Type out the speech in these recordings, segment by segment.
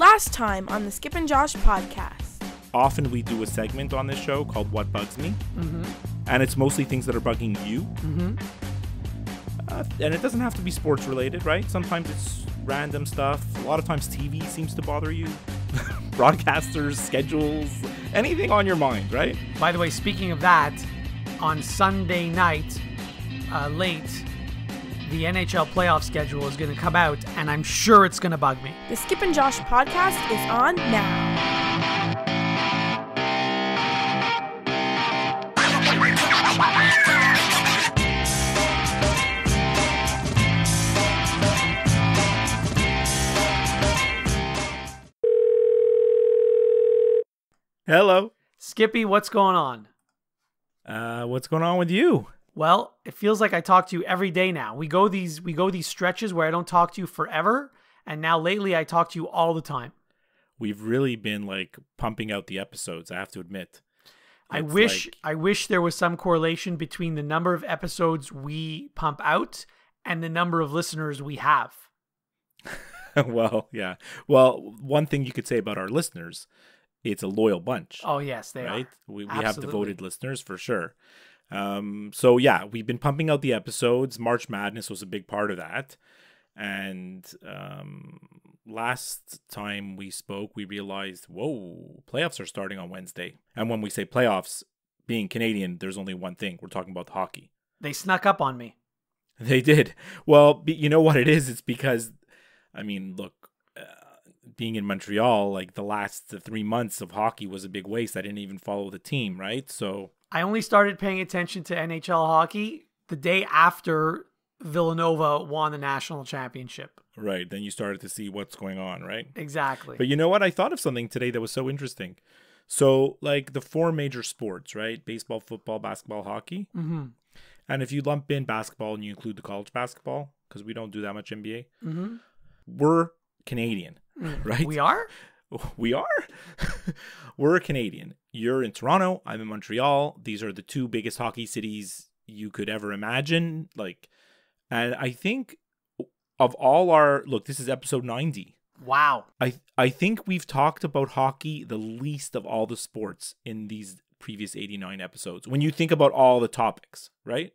Last time on the Skip and Josh podcast. Often we do a segment on this show called What Bugs Me. Mm-hmm. And it's mostly things that are bugging you. Mm-hmm. And it doesn't have to be sports related, right? Sometimes it's random stuff. A lot of times TV seems to bother you. Broadcasters, schedules, anything on your mind, right? By the way, speaking of that, on Sunday night, late, the NHL playoff schedule is going to come out, and I'm sure it's going to bug me. The Skip and Josh podcast is on now. Hello. Skippy, what's going on? What's going on with you? Well, it feels like I talk to you every day now. We go these stretches where I don't talk to you forever, and now lately I talk to you all the time. We've really been pumping out the episodes, I have to admit. I wish there was some correlation between the number of episodes we pump out and the number of listeners we have. Well, yeah. Well, one thing you could say about our listeners, it's a loyal bunch. Oh, yes, they right? are. We have devoted listeners for sure. So yeah, we've been pumping out the episodes. March Madness was a big part of that. And last time we spoke, we realized, whoa, playoffs are starting on Wednesday. And when we say playoffs, being Canadian, there's only one thing. We're talking about hockey. They snuck up on me. They did. Well, you know what it is? It's because, I mean, look, being in Montreal, the last 3 months of hockey was a big waste. I didn't even follow the team, right? So I only started paying attention to NHL hockey the day after Villanova won the national championship. Right. Then you started to see what's going on, right? Exactly. But you know what? I thought of something today that was so interesting. So, the four major sports, right? Baseball, football, basketball, hockey. Mm-hmm. And if you lump in basketball and you include the college basketball, because we don't do that much NBA, mm-hmm. we're Canadian, right? We are? We are? We're Canadian. You're in Toronto. I'm in Montreal. These are the two biggest hockey cities you could ever imagine. And I think of all look, this is episode 90. Wow. I think we've talked about hockey the least of all the sports in these previous 89 episodes. When you think about all the topics, right?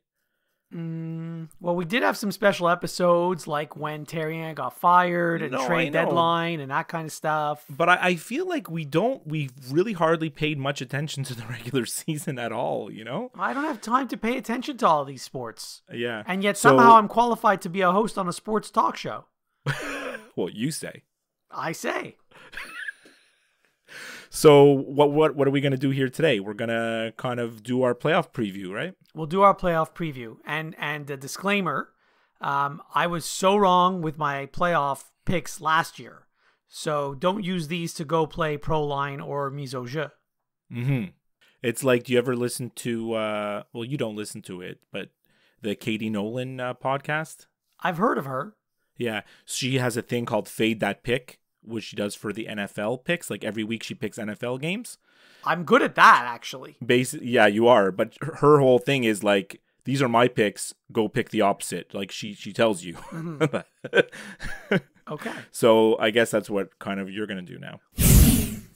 Well, we did have some special episodes, like when Therrien got fired and trade deadline and that kind of stuff. But I feel like we've really hardly paid much attention to the regular season at all, you know? I don't have time to pay attention to all these sports. Yeah. And yet somehow I'm qualified to be a host on a sports talk show. Well, you say. I say. So what are we going to do here today? We're going to kind of do our playoff preview, right? We'll do our playoff preview. And a disclaimer, I was so wrong with my playoff picks last year. So don't use these to go play Pro Line or Mise au Jeu. Mm-hmm. It's do you ever listen to, well, you don't listen to it, but the Katie Nolan podcast? I've heard of her. Yeah. She has a thing called Fade That Pick, which she does for the NFL picks. Every week she picks NFL games. I'm good at that, actually. Yeah, you are. But her whole thing is these are my picks. Go pick the opposite. She tells you. Mm-hmm. Okay. So I guess that's what kind of you're going to do now.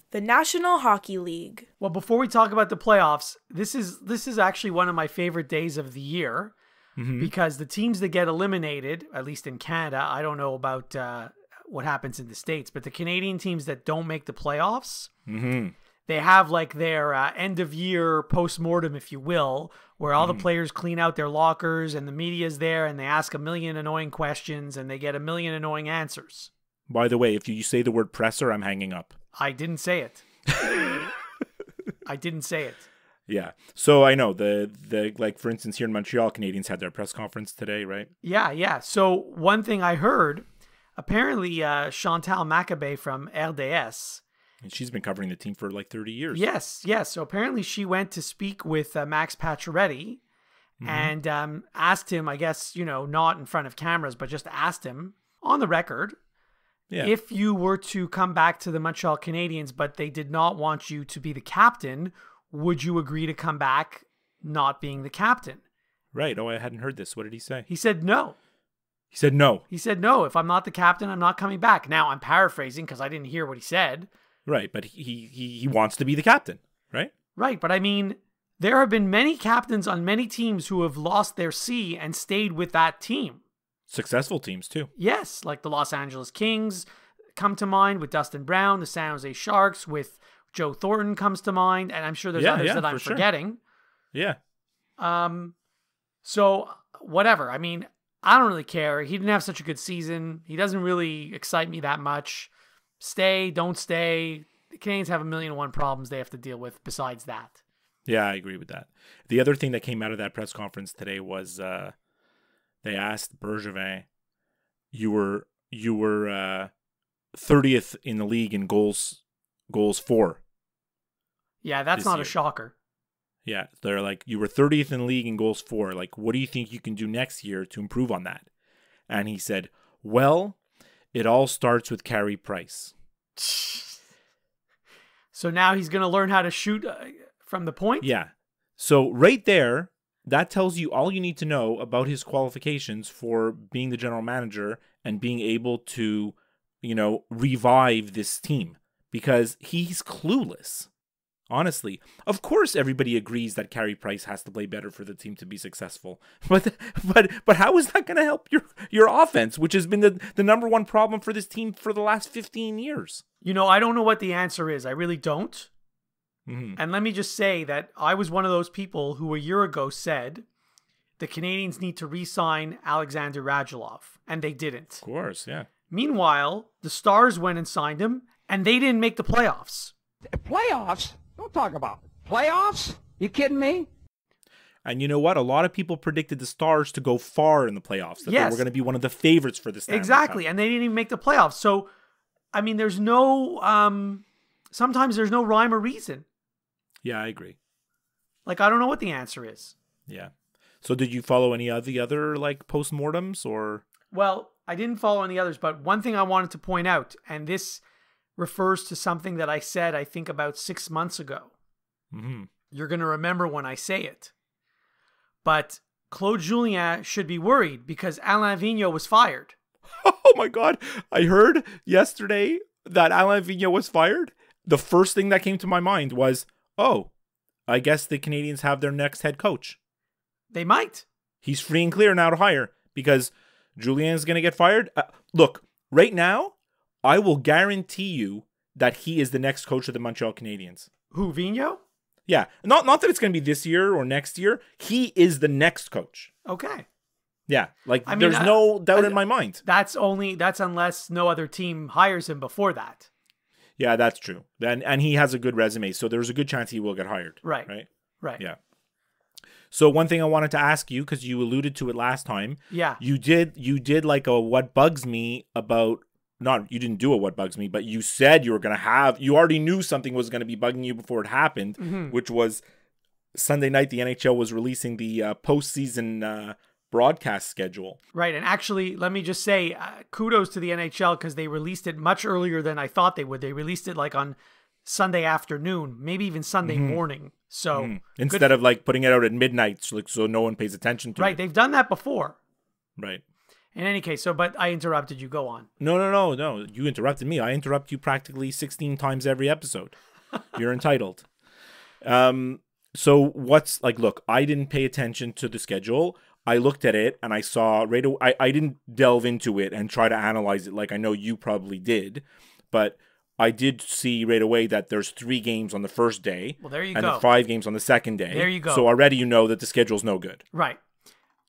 The National Hockey League. Well, before we talk about the playoffs, this is actually one of my favorite days of the year, mm-hmm. because the teams that get eliminated, at least in Canada, I don't know about what happens in the States, but the Canadian teams that don't make the playoffs, mm-hmm. they have their end of year post-mortem, if you will, where all the players clean out their lockers and the media's there and they ask a million annoying questions and they get a million annoying answers. By the way, if you say the word presser, I'm hanging up. I didn't say it. I didn't say it. Yeah. So I know the for instance, here in Montreal, Canadians had their press conference today, right? Yeah. So one thing I heard, apparently Chantal Maccabé from RDS. And she's been covering the team for 30 years. Yes. So apparently she went to speak with Max Pacioretty and asked him, I guess, not in front of cameras, but just asked him on the record, if you were to come back to the Montreal Canadiens, but they did not want you to be the captain, would you agree to come back not being the captain? Right. Oh, I hadn't heard this. What did he say? He said no. He said no. He said, no, if I'm not the captain, I'm not coming back. Now, I'm paraphrasing because I didn't hear what he said. Right, but he wants to be the captain, right? Right, but I mean, there have been many captains on many teams who have lost their C and stayed with that team. Successful teams, too. Yes, like the Los Angeles Kings come to mind with Dustin Brown, the San Jose Sharks with Joe Thornton comes to mind, and I'm sure there's others that I'm forgetting. Yeah. So, whatever. I mean, I don't really care. He didn't have such a good season. He doesn't really excite me that much. Stay, don't stay. The Canadiens have 1,000,001 problems they have to deal with besides that. Yeah, I agree with that. The other thing that came out of that press conference today was they asked Bergevin, you were 30th in the league in goals for. Yeah, that's not a shocker. Yeah, they're like, you were 30th in the league in goals for. Like, what do you think you can do next year to improve on that? And he said, well, it all starts with Carey Price. So now he's going to learn how to shoot from the point? Yeah. So right there, that tells you all you need to know about his qualifications for being the general manager and being able to, revive this team, because he's clueless. Honestly, of course, everybody agrees that Carey Price has to play better for the team to be successful. But how is that going to help your offense, which has been the number one problem for this team for the last 15 years? I don't know what the answer is. I really don't. Mm-hmm. And let me just say that I was one of those people who a year ago said the Canadiens need to re-sign Alexander Radulov, and they didn't. Of course, yeah. Meanwhile, the Stars went and signed him, and they didn't make the playoffs. Playoffs? Don't talk about it. Playoffs? You kidding me? And you know what? A lot of people predicted the Stars to go far in the playoffs. That they were going to be one of the favorites for the Stanley Exactly, Cup. And they didn't even make the playoffs. So, I mean, there's no... sometimes there's no rhyme or reason. Yeah, I agree. Like, I don't know what the answer is. Yeah. So did you follow any of the other, postmortems, or... Well, I didn't follow any others, but one thing I wanted to point out, and this refers to something that I said, I think, about 6 months ago. Mm-hmm. You're going to remember when I say it. But Claude Julien should be worried because Alain Vigneault was fired. Oh my God. I heard yesterday that Alain Vigneault was fired. The first thing that came to my mind was, I guess the Canadiens have their next head coach. They might. He's free and clear now to hire because Julien is going to get fired. Look, right now, I will guarantee you that he is the next coach of the Montreal Canadiens. Who, Vigneault? Yeah. Not that it's going to be this year or next year. He is the next coach. Okay. Yeah. There's no doubt in my mind. That's unless no other team hires him before that. Yeah, that's true. And he has a good resume, so there's a good chance he will get hired. Right. Right. Yeah. So one thing I wanted to ask you, because you alluded to it last time. Yeah. You did like a what bugs me about, you didn't do a what bugs me, but you said you already knew something was going to be bugging you before it happened, which was Sunday night, the NHL was releasing the postseason broadcast schedule. Right. And actually, let me just say kudos to the NHL because they released it much earlier than I thought they would. They released it on Sunday afternoon, maybe even Sunday morning. So instead of putting it out at midnight, so no one pays attention to it. Right. They've done that before. Right. In any case, but I interrupted you. Go on. No. You interrupted me. I interrupt you practically 16 times every episode. You're entitled. So what's look, I didn't pay attention to the schedule. I looked at it and I saw right away. I didn't delve into it and try to analyze it like I know you probably did, but I did see right away that there's 3 games on the first day. Well, there you go. And 5 games on the second day. There you go. So already you know that the schedule's no good. Right.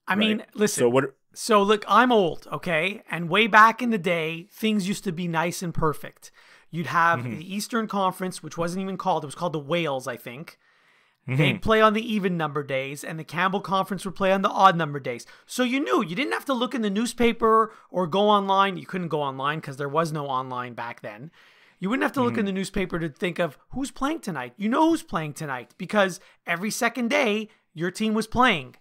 I mean, listen. So So look, I'm old, okay? And way back in the day, things used to be nice and perfect. You'd have the Eastern Conference, which wasn't even called. It was called the Wales, I think. They'd play on the even number days, and the Campbell Conference would play on the odd number days. So you knew. You didn't have to look in the newspaper or go online. You couldn't go online because there was no online back then. You wouldn't have to look in the newspaper to think of who's playing tonight. You know who's playing tonight because every second day your team was playing.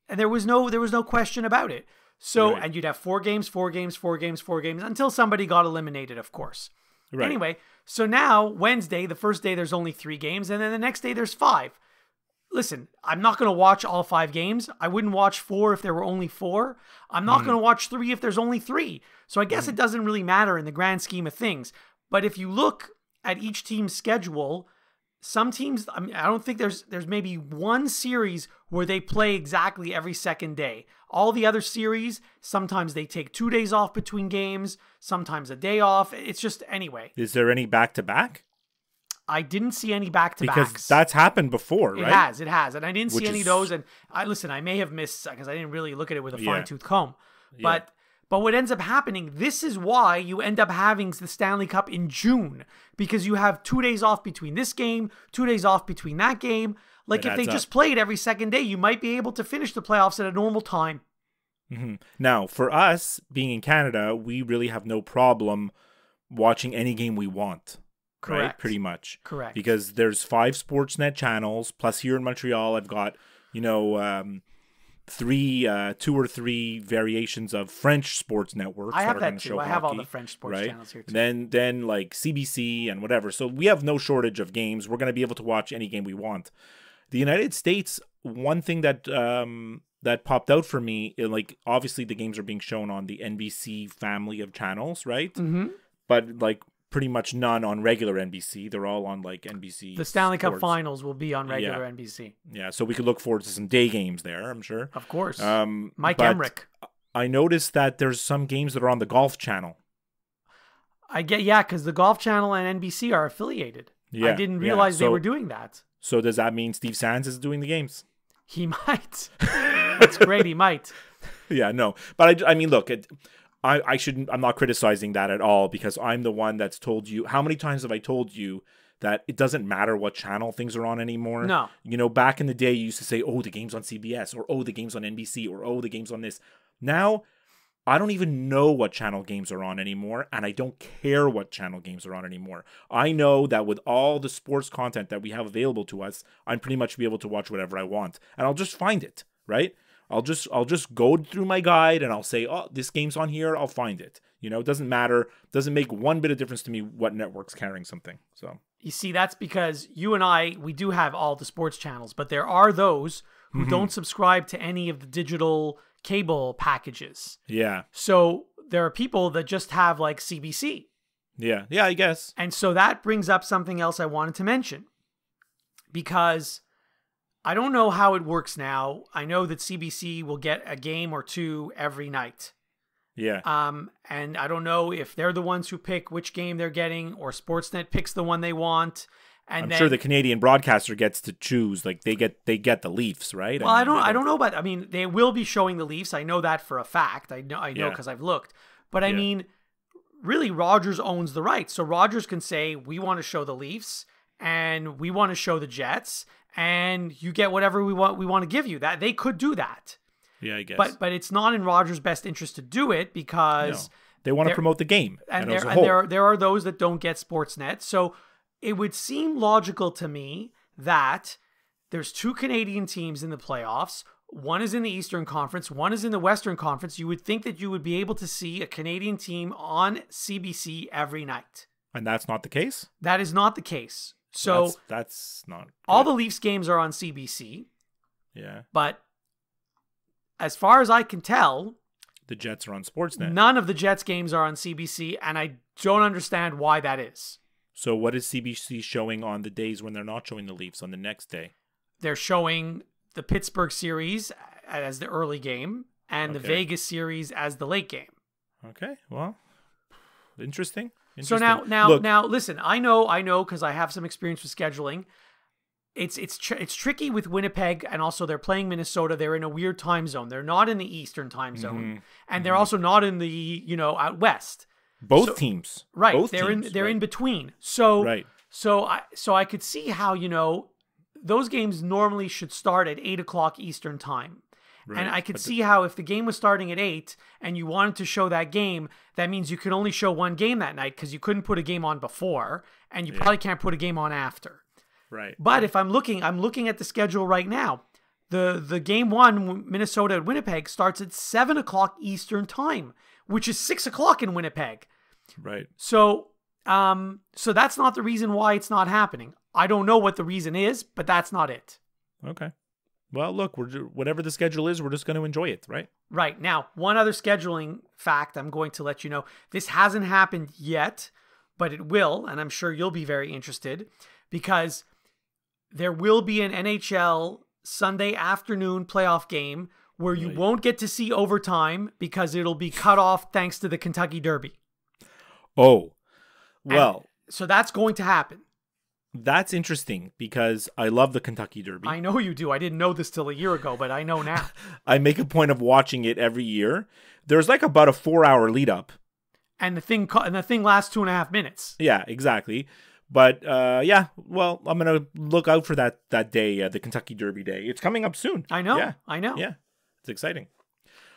And there was no question about it. So, and you'd have 4 games until somebody got eliminated, of course. Right. Anyway, so now Wednesday, the first day, there's only 3 games, and then the next day there's 5. listen, I'm not going to watch all 5 games. I wouldn't watch 4 if there were only 4. I'm not going to watch 3 if there's only 3. So I guess it doesn't really matter in the grand scheme of things. But if you look at each team's schedule, some teams, I mean, I don't think there's maybe one series where they play exactly every second day. All the other series, sometimes they take 2 days off between games, sometimes a day off. It's just, anyway. Is there any back-to-back? I didn't see any back-to-backs. Because that's happened before, right? It has. And I didn't see any of those. And I may have missed, because I didn't really look at it with a fine-tooth comb. But what ends up happening, this is why you end up having the Stanley Cup in June, because you have 2 days off between this game, 2 days off between that game. Like, if they just played every second day, you might be able to finish the playoffs at a normal time. Mm-hmm. Now, for us, being in Canada, we really have no problem watching any game we want. Correct. Right? Pretty much. Correct. Because there's 5 Sportsnet channels, plus here in Montreal, I've got, 2 or 3 variations of French sports networks. I have that too. I have all the French sports channels here too. Then like CBC and whatever. So we have no shortage of games. We're going to be able to watch any game we want. The United States, one thing that that popped out for me, like obviously the games are being shown on the NBC family of channels, right? Mm-hmm. But like pretty much none on regular NBC. They're all on like NBC. The Stanley Cup Sports. Finals will be on regular NBC. Yeah, so we could look forward to some day games there, I'm sure. Of course. Mike Emmerich. I noticed that there's some games that are on the Golf Channel. Because the Golf Channel and NBC are affiliated. Yeah, I didn't realize they were doing that. So does that mean Steve Sands is doing the games? He might. That's great. He might. Yeah, no. But I mean, look, I shouldn't. I'm not criticizing that at all, because I'm the one that's told you. How many times have I told you that it doesn't matter what channel things are on anymore? No. Back in the day, you used to say, "Oh, the game's on CBS," or "Oh, the game's on NBC," or "Oh, the game's on this." Now, I don't even know what channel games are on anymore, and I don't care what channel games are on anymore. I know that with all the sports content that we have available to us, I'm pretty much be able to watch whatever I want, and I'll just find it, right? I'll just go through my guide and I'll say, oh, this game's on here. I'll find it. It doesn't matter. Doesn't make one bit of difference to me what network's carrying something. So you see, that's because you and I, we do have all the sports channels, but there are those who don't subscribe to any of the digital cable packages. Yeah. So there are people that just have like CBC. Yeah. Yeah, I guess. And so that brings up something else I wanted to mention, because I don't know how it works now. I know that CBC will get a game or 2 every night. Yeah. And I don't know if they're the ones who pick which game they're getting, or Sportsnet picks the one they want. And I'm sure the Canadian broadcaster gets to choose. Like they get the Leafs, right? Well, I don't know, but I mean, they will be showing the Leafs. I know that for a fact. I know because I've looked. But I mean, really, Rogers owns the rights, so Rogers can say, we want to show the Leafs and we want to show the Jets, and you get whatever we want to give you. That they could do that. Yeah, I guess. But it's not in Rogers' best interest to do it, because they want to promote the game. And there are those that don't get Sportsnet. So it would seem logical to me that there's 2 Canadian teams in the playoffs. One is in the Eastern Conference, one is in the Western Conference. You would think that you would be able to see a Canadian team on CBC every night. And that's not the case? That is not the case. So that's not good. All the Leafs games are on CBC. Yeah. But as far as I can tell, the Jets are on Sportsnet. None of the Jets games are on CBC, and I don't understand why that is. So what is CBC showing on the days when they're not showing the Leafs on the next day? They're showing the Pittsburgh series as the early game and the Vegas series as the late game. Okay, well, interesting. So now, listen. I know, because I have some experience with scheduling. It's tricky with Winnipeg, and also they're playing Minnesota. They're in a weird time zone. They're not in the Eastern time zone, and they're also not in the out west. Both teams, right? Both they're teams, in between. So right. So I could see how those games normally should start at 8:00 Eastern time. Right. And I could see how if the game was starting at 8 and you wanted to show that game, that means you could only show one game that night, because you couldn't put a game on before, and you probably can't put a game on after. Right. But if I'm looking at the schedule right now. The game 1, Minnesota at Winnipeg, starts at 7:00 Eastern time, which is 6:00 in Winnipeg. Right. So that's not the reason why it's not happening. I don't know what the reason is, but that's not it. Okay. Well, look, whatever the schedule is, we're just going to enjoy it, right? Right. Now, one other scheduling fact I'm going to let you know. This hasn't happened yet, but it will, and I'm sure you'll be very interested, because there will be an NHL Sunday afternoon playoff game where you won't get to see overtime because it'll be cut off thanks to the Kentucky Derby. Oh, well. And so that's going to happen. That's interesting because I love the Kentucky Derby. I know you do. I didn't know this till a year ago, but I know now. I make a point of watching it every year. There's like about a 4-hour lead up. And the thing lasts 2.5 minutes. Yeah, exactly. But yeah, well, I'm going to look out for that day, the Kentucky Derby day. It's coming up soon. I know. Yeah. I know. Yeah, it's exciting.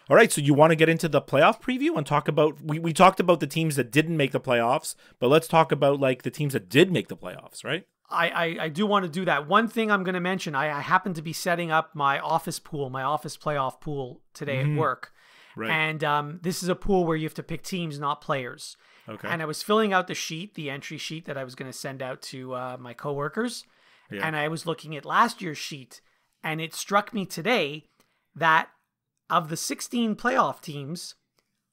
All right, so you want to get into the playoff preview and talk about, we talked about the teams that didn't make the playoffs, but let's talk about like the teams that did make the playoffs, right? I do want to do that. One thing I'm going to mention, I happen to be setting up my office playoff pool today at work. Right. And this is a pool where you have to pick teams, not players. Okay. And I was filling out the entry sheet that I was going to send out to my coworkers. Yeah. And I was looking at last year's sheet, and it struck me today that of the 16 playoff teams,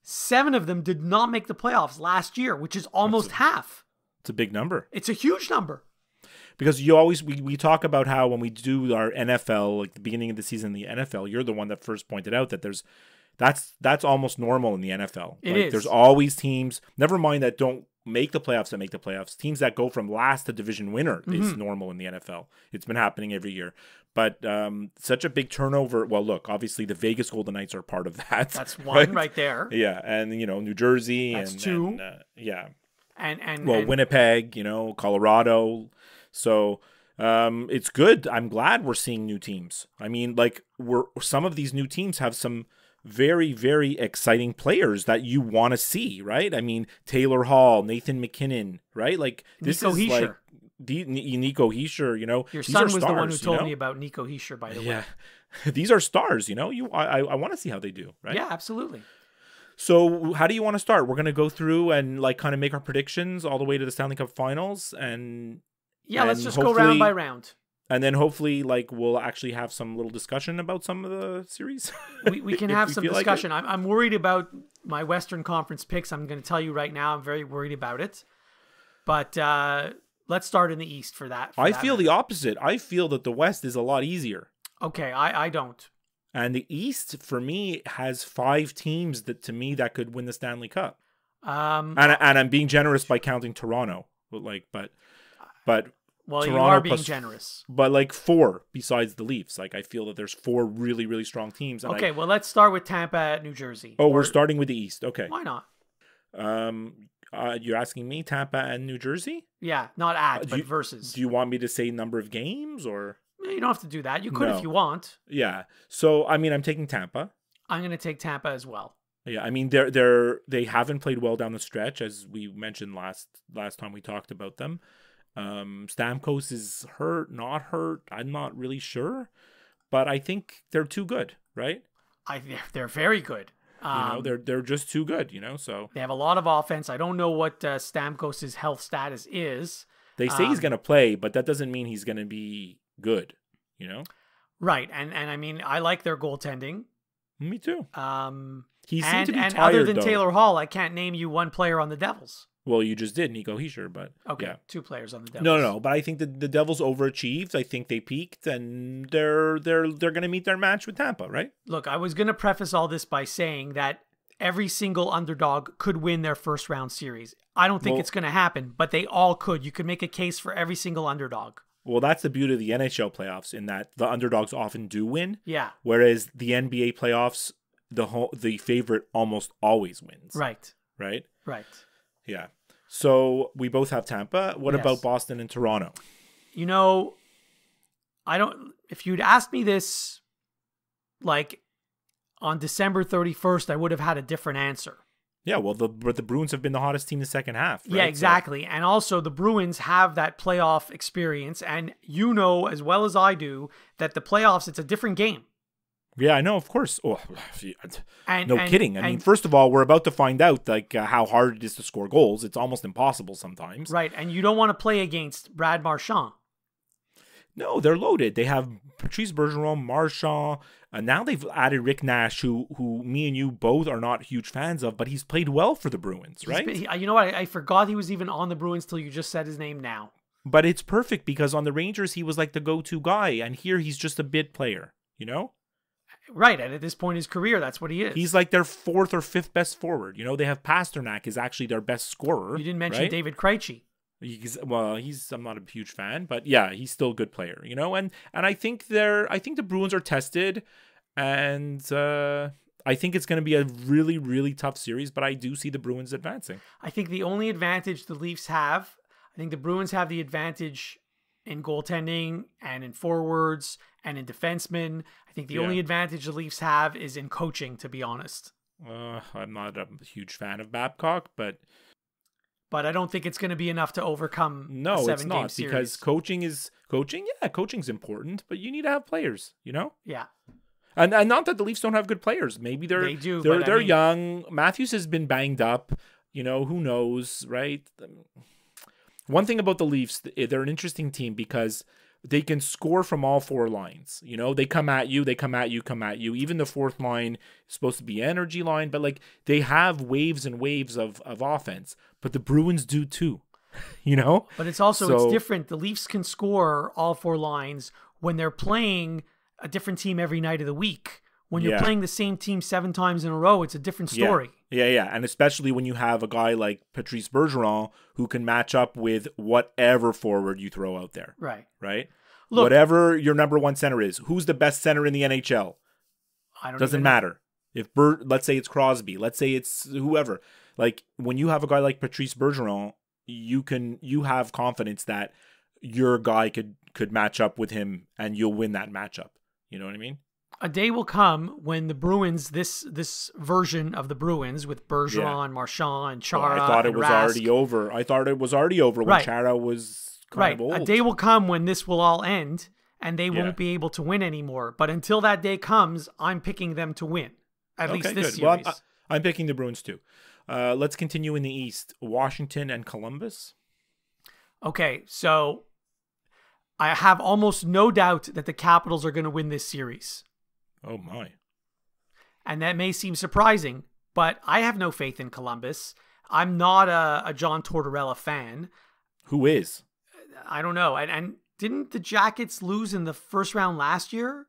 7 of them did not make the playoffs last year, which is almost half. It's a big number. It's a huge number. Because you always, we talk about how when we do our NFL, like the beginning of the season in the NFL, you're the one that first pointed out that that's almost normal in the NFL. It is. There's always teams, never mind that don't make the playoffs that make the playoffs. Teams that go from last to division winner is normal in the NFL. It's been happening every year. But such a big turnover. Well, look, obviously the Vegas Golden Knights are part of that. That's one right there. Yeah, and New Jersey. That's and 2. Yeah. And Winnipeg, Colorado. So it's good. I'm glad we're seeing new teams. I mean, like some of these new teams have some very, very exciting players that you want to see, right? I mean, Taylor Hall, Nathan McKinnon, right? Like this Nico is Hischier. like Nico Hischier, Your son was the one who told me about Nico Hischier, by the way. Yeah. These are stars, I want to see how they do, right? Yeah, absolutely. So how do you want to start? We're going to go through and like kind of make our predictions all the way to the Stanley Cup Finals let's just go round by round. And then hopefully, like, we'll actually have some little discussion about some of the series. We can have some discussion. I'm worried about my Western Conference picks. I'm going to tell you right now, I'm very worried about it. But let's start in the East for that. I feel the opposite. I feel that the West is a lot easier. Okay, I don't. And the East, for me, has 5 teams that could win the Stanley Cup. And I'm being generous by counting Toronto. But well, Toronto you are being generous. But like 4 besides the Leafs. Like I feel that there's 4 really, really strong teams. Okay, well, let's start with Tampa at New Jersey. Oh, we're starting with the East. Okay. Why not? You're asking me Tampa and New Jersey? Yeah, not but versus. Do you want me to say number of games or? You don't have to do that. You could if you want. Yeah. So I mean, I'm taking Tampa. I'm going to take Tampa as well. Yeah, I mean they haven't played well down the stretch, as we mentioned last time we talked about them. Stamkos is hurt, not hurt. I'm not really sure, but I think they're too good, right? They're very good. They're just too good, so they have a lot of offense. I don't know what Stamkos' health status is. They say he's going to play, but that doesn't mean he's going to be good, Right. And I mean, I like their goaltending. Me too. He seemed and, to be and tired, other than though. Taylor Hall, I can't name you one player on the Devils. Well, you just did, Nico Hischier, but okay, yeah. 2 players on the Devils. No, but I think the Devils overachieved. I think they peaked, and they're going to meet their match with Tampa, right? Look, I was going to preface all this by saying that every single underdog could win their first round series. I don't think it's going to happen, but they all could. You could make a case for every single underdog. Well, that's the beauty of the NHL playoffs, in that the underdogs often do win. Yeah. Whereas the NBA playoffs, the favorite almost always wins. Right. Right? Right. Yeah. So we both have Tampa. What about Boston and Toronto? If you'd asked me this like on December 31st, I would have had a different answer. Yeah, well, the Bruins have been the hottest team the second half. Right? Yeah, exactly. So. And also the Bruins have that playoff experience. And as well as I do, that the playoffs, it's a different game. Yeah, I know, of course. Oh, no kidding. I mean, first of all, we're about to find out how hard it is to score goals. It's almost impossible sometimes. Right, and you don't want to play against Brad Marchand. No, they're loaded. They have Patrice Bergeron, Marchand, and now they've added Rick Nash, who me and you both are not huge fans of, but he's played well for the Bruins, right? You know what? I forgot he was even on the Bruins till you just said his name now. But it's perfect because on the Rangers, he was like the go-to guy, and here he's just a bid player, you know? Right, and at this point in his career, that's what he is. He's like their fourth or fifth best forward. You know, they have Pasternak is actually their best scorer. You didn't mention right? David Krejci. I'm not a huge fan, but yeah, he's still a good player, you know. And I think the Bruins are tested, and I think it's going to be a really, really tough series. But I do see the Bruins advancing. I think the only advantage the Leafs have, I think the Bruins have the advantage in goaltending and in forwards and in defensemen. I think the only advantage the Leafs have is in coaching, to be honest. I'm not a huge fan of Babcock, but I don't think it's going to be enough to overcome no, a 7-game it's not series. because coaching. Yeah, coaching's important, but you need to have players, you know? Yeah. And not that the Leafs don't have good players. Maybe they do. They're young. Matthews has been banged up. You know, who knows, right? One thing about the Leafs, they're an interesting team because they can score from all four lines. You know, they come at you, come at you. Even the fourth line is supposed to be energy line, but like they have waves and waves of offense. But the Bruins do too, you know? But it's also, it's different. The Leafs can score all four lines when they're playing a different team every night of the week. When you're playing the same team 7 times in a row, it's a different story. Yeah. And especially when you have a guy like Patrice Bergeron who can match up with whatever forward you throw out there. Right? Look, whatever your number one center is. Who's the best center in the NHL? Doesn't matter. If let's say it's Crosby, let's say it's whoever. Like when you have a guy like Patrice Bergeron, you have confidence that your guy could match up with him and you'll win that matchup. You know what I mean? A day will come when the Bruins, this version of the Bruins with Bergeron, Marchand, Chara, I thought it and was Rask. already over. I thought it was already over when Chara was kind of old. A day will come when this will all end and they won't be able to win anymore. But until that day comes, I'm picking them to win. At least this series. Well, I'm picking the Bruins too. Let's continue in the East. Washington and Columbus. Okay, so I have almost no doubt that the Capitals are going to win this series. Oh my. And that may seem surprising, but I have no faith in Columbus. I'm not a John Tortorella fan. Who is? I don't know. And didn't the Jackets lose in the first round last year?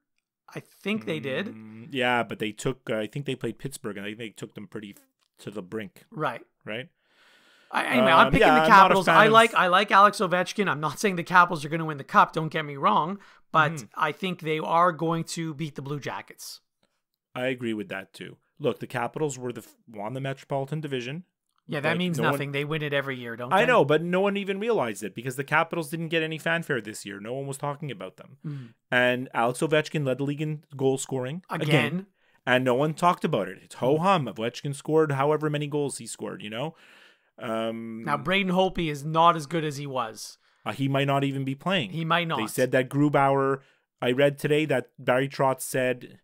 I think they did. Yeah, but they took, I think they played Pittsburgh, and I think they took them pretty to the brink. Right. Anyway, I'm picking the Capitals. I like Alex Ovechkin. I'm not saying the Capitals are going to win the Cup. Don't get me wrong. But I think they are going to beat the Blue Jackets. I agree with that too. Look, the Capitals won the Metropolitan Division. Yeah, that means nothing. They win it every year, don't they? I know, but no one even realized it because the Capitals didn't get any fanfare this year. No one was talking about them. And Alex Ovechkin led the league in goal scoring again. And no one talked about it. It's ho-hum. Ovechkin scored however many goals he scored, you know? Now, Braden Holtby is not as good as he was. He might not even be playing. He might not. They said that Grubauer, I read today that Barry Trotz said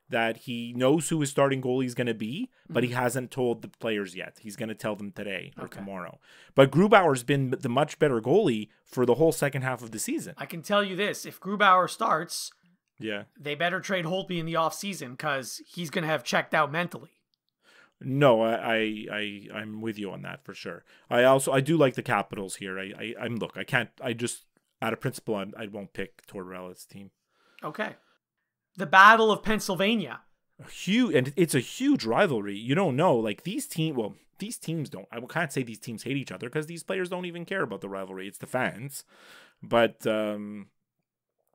that he knows who his starting goalie is going to be, but he hasn't told the players yet. He's going to tell them today or tomorrow. But Grubauer's been the much better goalie for the whole second half of the season. I can tell you this. If Grubauer starts, they better trade Holtby in the offseason because he's going to have checked out mentally. No, I'm with you on that for sure. I do like the Capitals here. I just out of principle I won't pick Tortorella's team. Okay. The Battle of Pennsylvania. And it's a huge rivalry. You don't know, like these teams don't. I can't say these teams hate each other because these players don't even care about the rivalry. It's the fans. But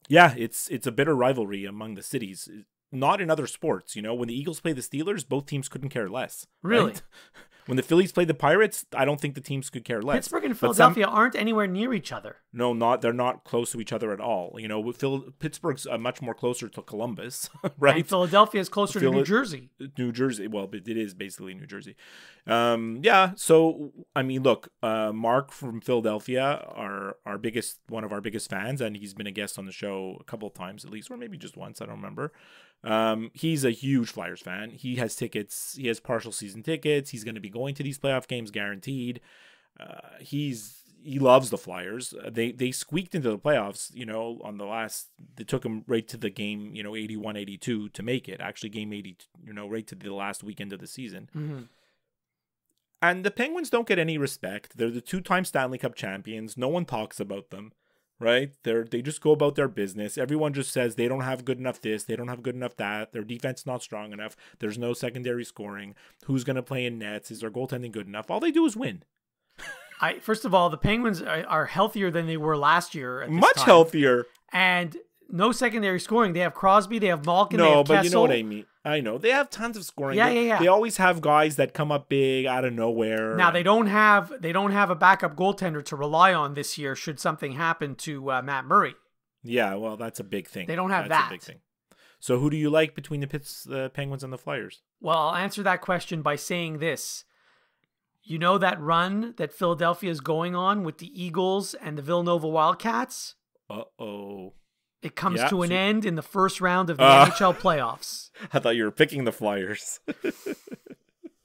it's a bitter rivalry among the cities. Not in other sports, you know. When the Eagles play the Steelers, both teams couldn't care less. Really? Right? When the Phillies played the Pirates, I don't think the teams could care less. Pittsburgh and Philadelphia aren't anywhere near each other. No, they're not close to each other at all. You know, Pittsburgh's much more closer to Columbus, right? And Philadelphia is closer to New Jersey. New Jersey, well, it is basically New Jersey. So I mean, look, Mark from Philadelphia, one of our biggest fans, and he's been a guest on the show a couple of times at least, or maybe just once, I don't remember. He's a huge Flyers fan. He has tickets. He has partial season tickets. He's going to be going to these playoff games guaranteed. He's he loves the Flyers. They squeaked into the playoffs, on the last, they took them right to the game, 81-82 to make it. Actually, game 80, right to the last weekend of the season. Mm-hmm. And the Penguins don't get any respect. They're the 2-time Stanley Cup champions. No one talks about them, right? They just go about their business. Everyone just says they don't have good enough this, they don't have good enough that. Their defense is not strong enough. There's no secondary scoring. Who's going to play in nets? Is their goaltending good enough? All they do is win. First of all, the Penguins are healthier than they were last year. At this Much time. healthier. And no secondary scoring. They have Crosby, they have Malkin, they No, have but Kessel. you know what I mean. I know. They have tons of scoring. Yeah. They always have guys that come up big out of nowhere. Now they don't have a backup goaltender to rely on this year should something happen to Matt Murray. Yeah, well, that's a big thing. They don't have that's that. A big thing. So who do you like between the Penguins and the Flyers? Well, I'll answer that question by saying this. You know that run that Philadelphia is going on with the Eagles and the Villanova Wildcats? Uh-oh. It comes to an end in the first round of the NHL playoffs. I thought you were picking the Flyers.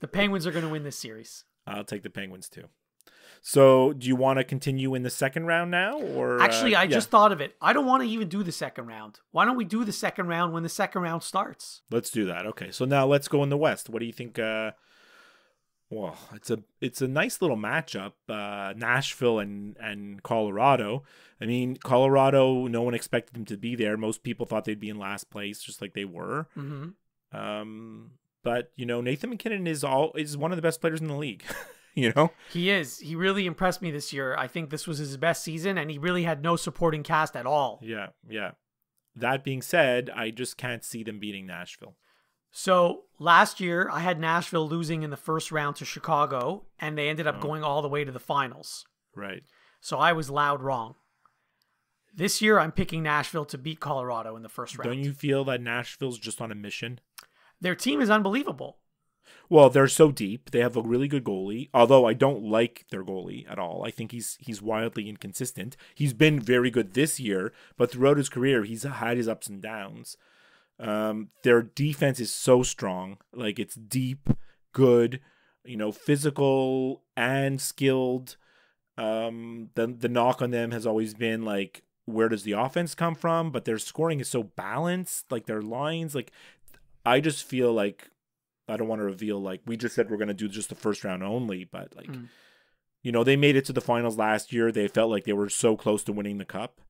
The Penguins are going to win this series. I'll take the Penguins too. So, do you want to continue in the second round now, or actually, I just thought of it. I don't want to even do the second round. Why don't we do the second round when the second round starts? Let's do that. Okay. So now let's go in the West. What do you think? Well, it's a nice little matchup. Nashville and Colorado. I mean, Colorado, no one expected them to be there. Most people thought they'd be in last place, just like they were. Mm-hmm. But Nathan McKinnon is one of the best players in the league. He is. He really impressed me this year. I think this was his best season, and he really had no supporting cast at all. Yeah. That being said, I just can't see them beating Nashville. So last year, I had Nashville losing in the first round to Chicago, and they ended up going all the way to the finals. Right. So I was loud wrong. This year, I'm picking Nashville to beat Colorado in the first round. Don't you feel that Nashville's just on a mission? Their team is unbelievable. Well, they're so deep. They have a really good goalie, although I don't like their goalie at all. I think he's wildly inconsistent. He's been very good this year, but throughout his career, he's had his ups and downs. Their defense is so strong. Like, it's deep, good, physical and skilled. The knock on them has always been like, where does the offense come from? But their scoring is so balanced. Like, their lines, like, I just feel like, I don't want to reveal, like, we just said we're going to do just the first round only, but like, they made it to the finals last year. They felt like they were so close to winning the cup,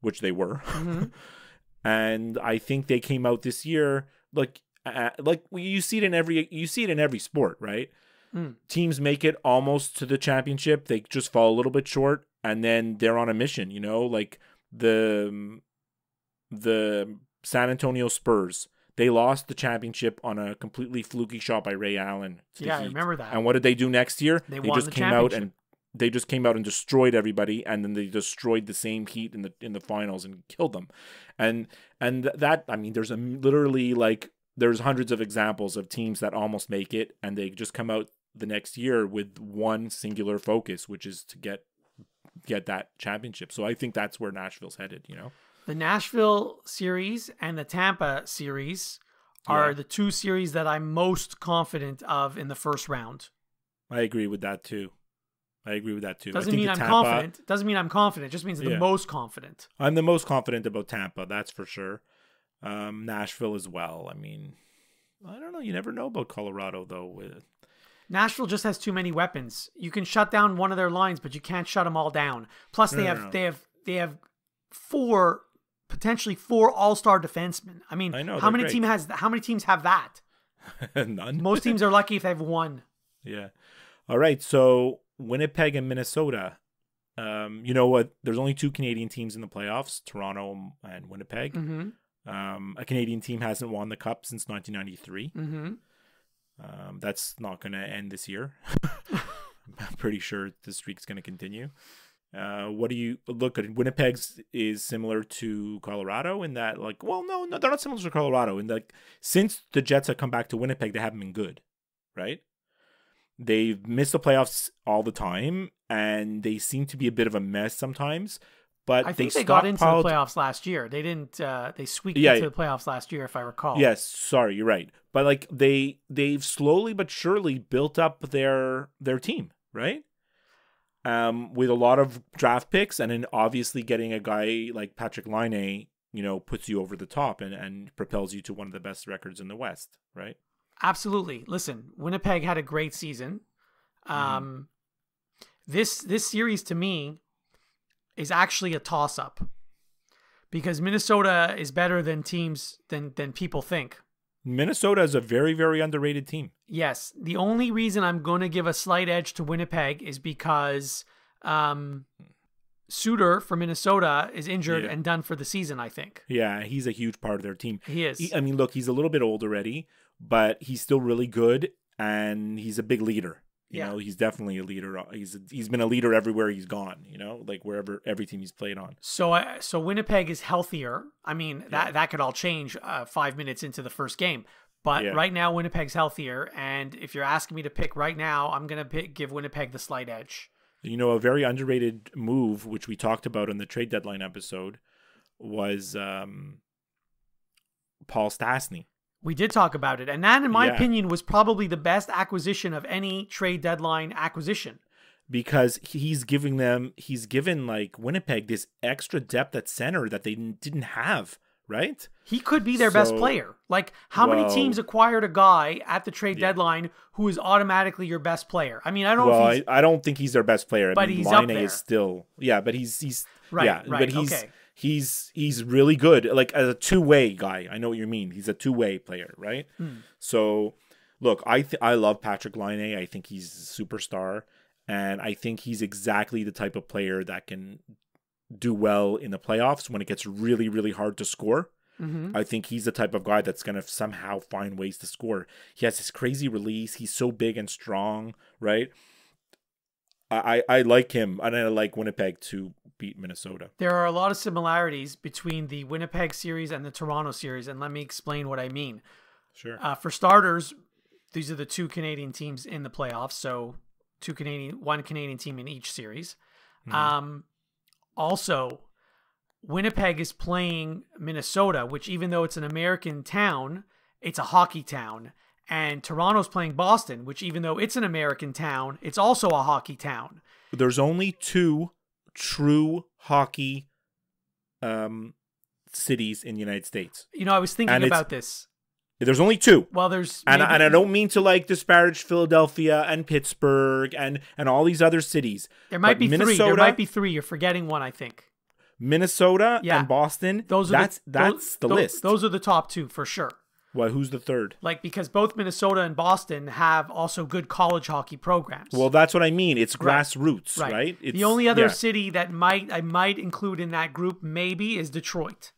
which they were. Mm-hmm. And I think they came out this year like you see it in every sport, right? Teams make it almost to the championship, they just fall a little bit short, and then they're on a mission. Like the San Antonio Spurs, they lost the championship on a completely fluky shot by Ray Allen. Yeah, I remember that. And what did they do next year? They won just came out and they just came out and destroyed everybody, and then they destroyed the same Heat in the finals and killed them. And that, I mean, there's literally like there's hundreds of examples of teams that almost make it, and they just come out the next year with one singular focus, which is to get that championship. So I think that's where Nashville's headed. The Nashville series and the Tampa series are the two series that I'm most confident of in the first round. I agree with that too. Doesn't mean I'm confident. It just means the most confident. I'm the most confident about Tampa, that's for sure. Nashville as well. I mean, I don't know. You never know about Colorado, though. Nashville just has too many weapons. You can shut down one of their lines, but you can't shut them all down. Plus, they have potentially four all-star defensemen. I mean, how many teams have that? None. Most teams are lucky if they have one. Yeah. All right. So Winnipeg and Minnesota. You know what? There's only two Canadian teams in the playoffs: Toronto and Winnipeg. Mm-hmm. A Canadian team hasn't won the cup since 1993. Mm-hmm. That's not going to end this year. I'm pretty sure the streak's going to continue. What do you look at? Winnipeg's is similar to Colorado in that, like, well, no, they're not similar to Colorado in that since the Jets have come back to Winnipeg, they haven't been good, right? They've missed the playoffs all the time, and they seem to be a bit of a mess sometimes. But I think they got into the playoffs last year. They didn't. They squeaked into the playoffs last year, if I recall. Yes, sorry, you're right. But like they've slowly but surely built up their team, right? with a lot of draft picks, and then obviously getting a guy like Patrick Laine, puts you over the top and propels you to one of the best records in the West, right? Absolutely. Listen, Winnipeg had a great season. This series to me is actually a toss-up because Minnesota is better than teams than people think. Minnesota is a very, very underrated team. Yes. The only reason I'm going to give a slight edge to Winnipeg is because Suter for Minnesota is injured and done for the season, I think. Yeah, he's a huge part of their team. He is. Look, he's a little bit old already, but he's still really good, and he's a big leader. You know, he's definitely a leader. He's been a leader everywhere he's gone, like every team he's played on. So Winnipeg is healthier. I mean, that could all change 5 minutes into the first game. But right now, Winnipeg's healthier. And if you're asking me to pick right now, I'm going to give Winnipeg the slight edge. A very underrated move, which we talked about in the trade deadline episode, was Paul Stastny. We did talk about it. And that, in my opinion, was probably the best acquisition of any trade deadline acquisition. Because he's given Winnipeg this extra depth at center that they didn't have, right? He could be their best player. Like, how many teams acquired a guy at the trade deadline who is automatically your best player? I mean, I don't know if I don't think he's their best player. But he's up there. Is still, but he's right. But he's okay. He's really good, like as a two-way guy. I know what you mean. He's a two-way player, right? So, look, I love Patrick Laine. I think he's a superstar, and I think he's exactly the type of player that can do well in the playoffs when it gets really, really hard to score. I think he's the type of guy that's going to somehow find ways to score. He has this crazy release. He's so big and strong, right? I like him, and I like Winnipeg to beat Minnesota. There are a lot of similarities between the Winnipeg series and the Toronto series, and let me explain what I mean. Sure. For starters, these are the two Canadian teams in the playoffs, so one Canadian team in each series. Also, Winnipeg is playing Minnesota, which even though it's an American town, it's a hockey town. And Toronto's playing Boston, which even though it's an American town, it's also a hockey town. There's only two true hockey cities in the United States. I was thinking about this. There's only two. Well, there's and I don't mean to disparage Philadelphia and Pittsburgh and all these other cities. There might be three. There might be three. You're forgetting one, I think. Minnesota and Boston. That's the list. Those are the top two for sure. Well, who's the third? Because both Minnesota and Boston have also good college hockey programs. Well, that's what I mean. It's grassroots, right? It's, the only other city that I might include in that group maybe is Detroit.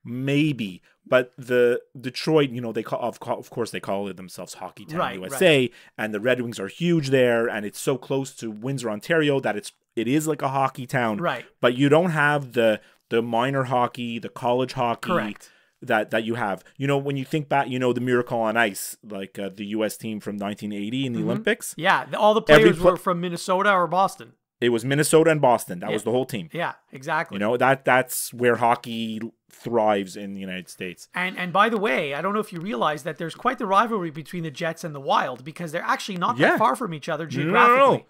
Maybe, but the Detroit, they call, of course they call it themselves Hockey Town USA, and the Red Wings are huge there, and it's so close to Windsor, Ontario that it is like a hockey town, right? But you don't have the minor hockey, the college hockey, correct. That you have. When you think back, the Miracle on Ice, like the U.S. team from 1980 in the Olympics. Yeah, all the players were from Minnesota or Boston. It was Minnesota and Boston. That was the whole team. Yeah, exactly. That's where hockey thrives in the United States. And by the way, I don't know if you realize that there's quite the rivalry between the Jets and the Wild because they're actually not that far from each other geographically. No.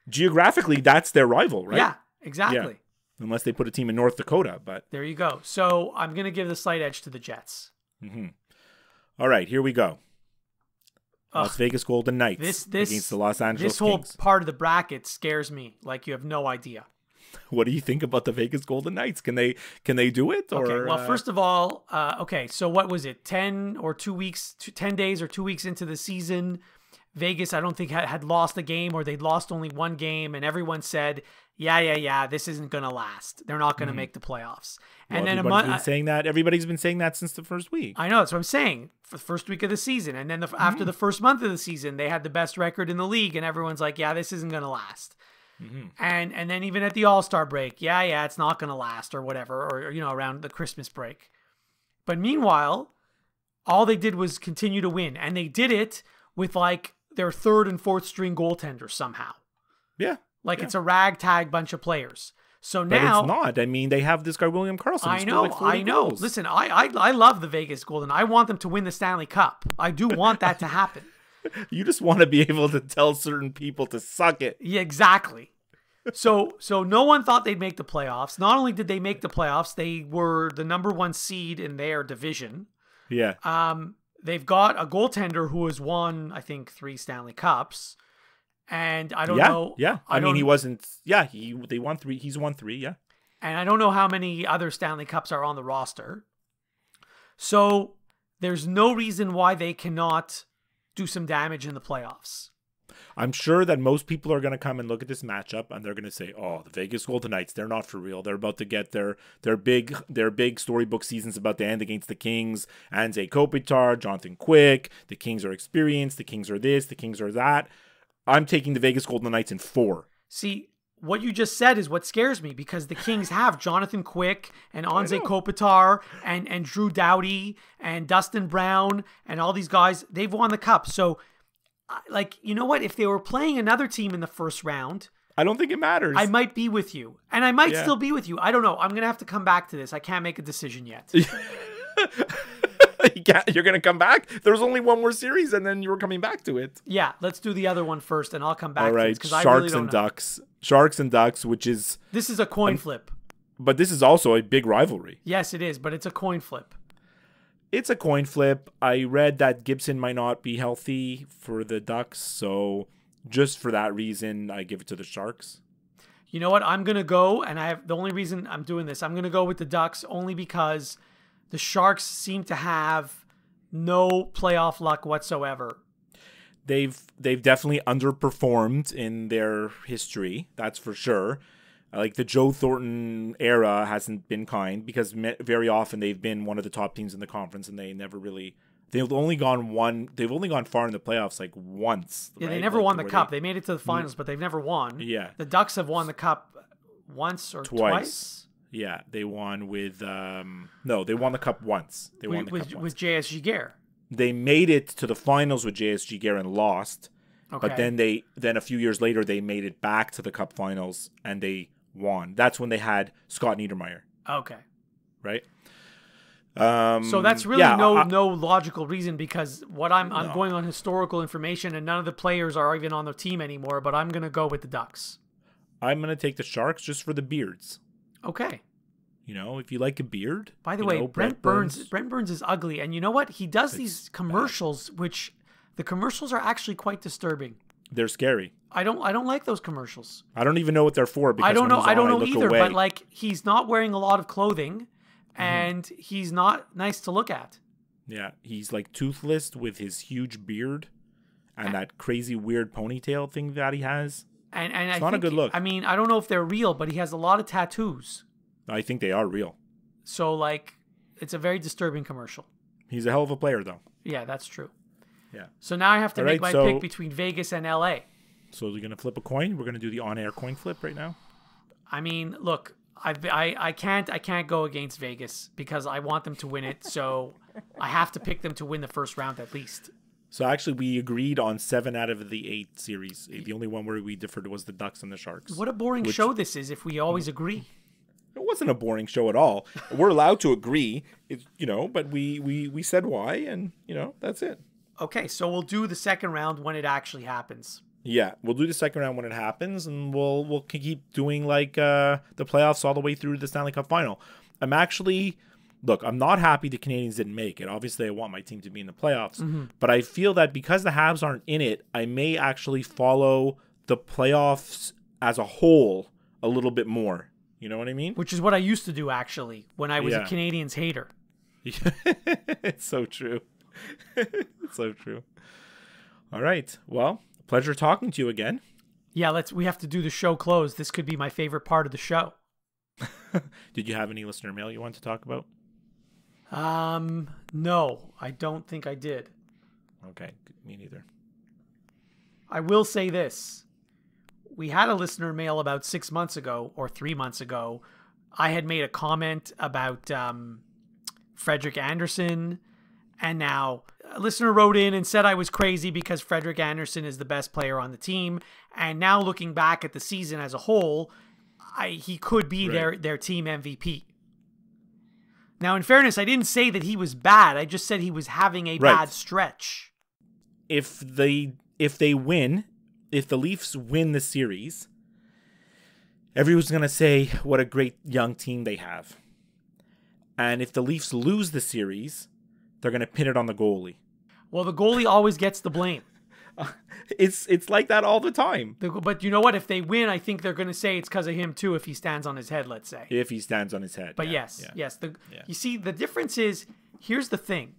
Geographically, that's their rival, right? Yeah, exactly. Yeah. Unless they put a team in North Dakota, but there you go. So I'm going to give the slight edge to the Jets. All right, here we go. Las Vegas Golden Knights against the Los Angeles Kings. This whole part of the bracket scares me like you have no idea. What do you think about the Vegas Golden Knights? Can they do it? Okay, well, first of all, so what was it? 10 days or 2 weeks into the season, Vegas, I don't think had lost a game, or they'd lost only one game, and everyone said, yeah, this isn't going to last. They're not going to make the playoffs. And then everybody's been saying that since the first week. I know, that's what I'm saying. For the first week of the season, and then after the first month of the season, they had the best record in the league, and everyone's like, yeah, this isn't going to last. And then even at the All-Star break, it's not going to last, or whatever, or around the Christmas break. But meanwhile, all they did was continue to win, and they did it with their third and fourth string goaltenders somehow. Yeah. It's a ragtag bunch of players. So now, but it's not. I mean, they have this guy William Karlsson. I know. Goals. Listen, I love the Vegas Golden. I want them to win the Stanley Cup. I do want that to happen. You just want to be able to tell certain people to suck it. Yeah, exactly. So no one thought they'd make the playoffs. Not only did they make the playoffs, they were the number 1 seed in their division. Yeah. They've got a goaltender who has won, I think, 3 Stanley Cups. And I don't know. Yeah. I mean, he wasn't. Yeah. They won 3. He's won 3. Yeah. And I don't know how many other Stanley Cups are on the roster. So there's no reason why they cannot do some damage in the playoffs. I'm sure that most people are going to come and look at this matchup and they're going to say, "Oh, the Vegas Golden Knights, they're not for real. They're about to get their big storybook season's about to end against the Kings. Anze Kopitar, Jonathan Quick. The Kings are experienced. The Kings are this. The Kings are that." I'm taking the Vegas Golden Knights in 4. See, what you just said is what scares me, because the Kings have Jonathan Quick and Anze Kopitar and Drew Doughty and Dustin Brown and all these guys. They've won the cup. So, like, you know what? If they were playing another team in the first round, I don't think it matters. I might be with you. And I might still be with you. I don't know. I'm going to have to come back to this. I can't make a decision yet. You're going to come back? There's only one more series and then you're coming back to it. Yeah, let's do the other one first and I'll come back to it. All right, Sharks and Ducks. Sharks and Ducks, which is... This is a coin flip. But this is also a big rivalry. Yes, it is, but it's a coin flip. It's a coin flip. I read that Gibson might not be healthy for the Ducks, so just for that reason, I give it to the Sharks. You know what? I'm going to go, and the only reason I'm doing this, I'm going to go with the Ducks only because the Sharks seem to have no playoff luck whatsoever. They've definitely underperformed in their history, that's for sure. Like the Joe Thornton era hasn't been kind, because very often they've been one of the top teams in the conference and they've only gone far in the playoffs like once. Yeah, right? they never won the cup. They made it to the finals, but they've never won. Yeah. The Ducks have won the cup once or twice. Yeah, they won with they won the cup once. They won the cup once. With JSG Gare. They made it to the finals with JSG Gare and lost. Okay. But then a few years later they made it back to the cup finals and they won. That's when they had Scott Niedermayer. Okay. Right? So that's really no logical reason, because I'm going on historical information and none of the players are even on the team anymore, but I'm going to go with the Ducks. I'm going to take the Sharks just for the beards. Okay. You know, if you like a beard. By the way, Brent Burns is ugly. And you know what? He does these commercials, which the commercials are actually quite disturbing. They're scary. I don't like those commercials. I don't even know what they're for. Because I don't know either. Away. But like, he's not wearing a lot of clothing, and he's not nice to look at. Yeah, he's like toothless with his huge beard and that crazy weird ponytail thing that he has. And it's not a good look. I mean, I don't know if they're real, but he has a lot of tattoos. I think they are real. So like, it's a very disturbing commercial. He's a hell of a player, though. Yeah, that's true. Yeah. So now I have to make my pick between Vegas and LA. So we're gonna flip a coin. We're gonna do the on-air coin flip right now. I mean, look, I can't go against Vegas because I want them to win it. So I have to pick them to win the first round at least. So actually, we agreed on 7 out of the 8 series. The only one where we differed was the Ducks and the Sharks. What a boring show this is if we always agree. It wasn't a boring show at all. We're allowed to agree, but we said why, and that's it. Okay, so we'll do the second round when it actually happens. Yeah, we'll do the second round when it happens, and we'll keep doing like the playoffs all the way through to the Stanley Cup final. I'm not happy the Canadiens didn't make it. Obviously, I want my team to be in the playoffs, but I feel that because the Habs aren't in it, I may actually follow the playoffs as a whole a little bit more. You know what I mean? Which is what I used to do, actually, when I was a Canadiens hater. It's so true. It's so true. All right. Well, pleasure talking to you again. Yeah, we have to do the show close. This could be my favorite part of the show. Did you have any listener mail you want to talk about? No, I don't think I did. Okay, me neither. I will say this. We had a listener mail about 6 months ago or 3 months ago. I had made a comment about Frederik Andersen, and now a listener wrote in and said I was crazy because Frederik Andersen is the best player on the team. And now looking back at the season as a whole, he could be their team MVP. Now, in fairness, I didn't say that he was bad. I just said he was having a bad stretch. If the Leafs win the series, everyone's going to say what a great young team they have. And if the Leafs lose the series, they're going to pin it on the goalie. Well, the goalie always gets the blame. It's like that all the time. But you know what? If they win, I think they're going to say it's because of him too. If he stands on his head, let's say. If he stands on his head. But yes. You see, the difference is, here's the thing.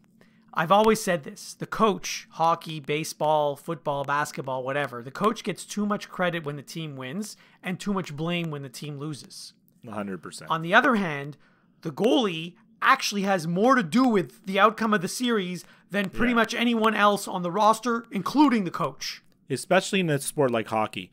I've always said this. The coach, hockey, baseball, football, basketball, whatever, the coach gets too much credit when the team wins and too much blame when the team loses. 100%. On the other hand, the goalie actually has more to do with the outcome of the series than pretty much anyone else on the roster, including the coach. Especially in a sport like hockey.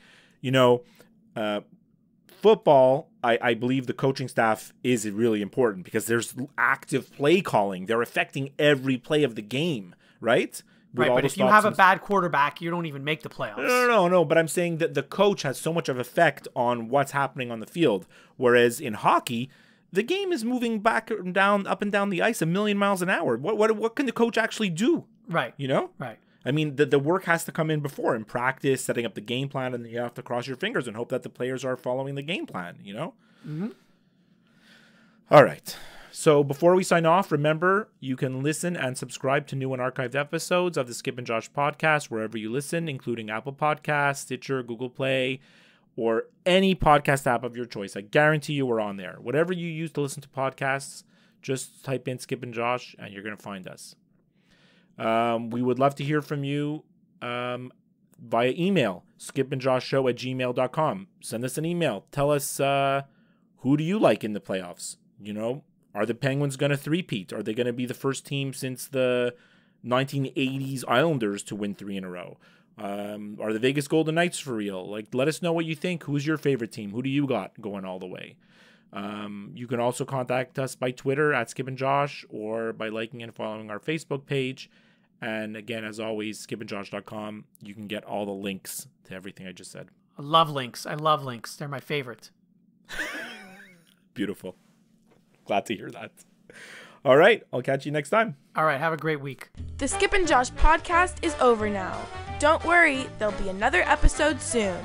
Football, I believe the coaching staff is really important because there's active play calling. They're affecting every play of the game, right? Right, but if you have a bad quarterback, you don't even make the playoffs. No. But I'm saying that the coach has so much of effect on what's happening on the field. Whereas in hockey, the game is moving back and down, up and down the ice 1,000,000 miles an hour. What can the coach actually do? Right. Right. I mean, the work has to come in before in practice, setting up the game plan, and you have to cross your fingers and hope that the players are following the game plan, Mm-hmm. All right. So before we sign off, remember, you can listen and subscribe to new and archived episodes of the Skip and Josh podcast wherever you listen, including Apple Podcasts, Stitcher, Google Play, or any podcast app of your choice. I guarantee you we're on there. Whatever you use to listen to podcasts, just type in Skip and Josh and you're going to find us. We would love to hear from you via email, skipandjoshshow@gmail.com. Send us an email. Tell us who do you like in the playoffs? Are the Penguins going to three-peat? Are they going to be the first team since the 1980s Islanders to win 3 in a row? Are the Vegas Golden Knights for real? Let us know what you think. Who's your favorite team? Who do you got going all the way? You can also contact us by Twitter @SkipandJosh or by liking and following our Facebook page. And again, as always, skipandjosh.com. You can get all the links to everything I just said. I love links. They're my favorite. Beautiful. Glad to hear that. All right. I'll catch you next time. All right. Have a great week. The Skip and Josh podcast is over now. Don't worry, there'll be another episode soon.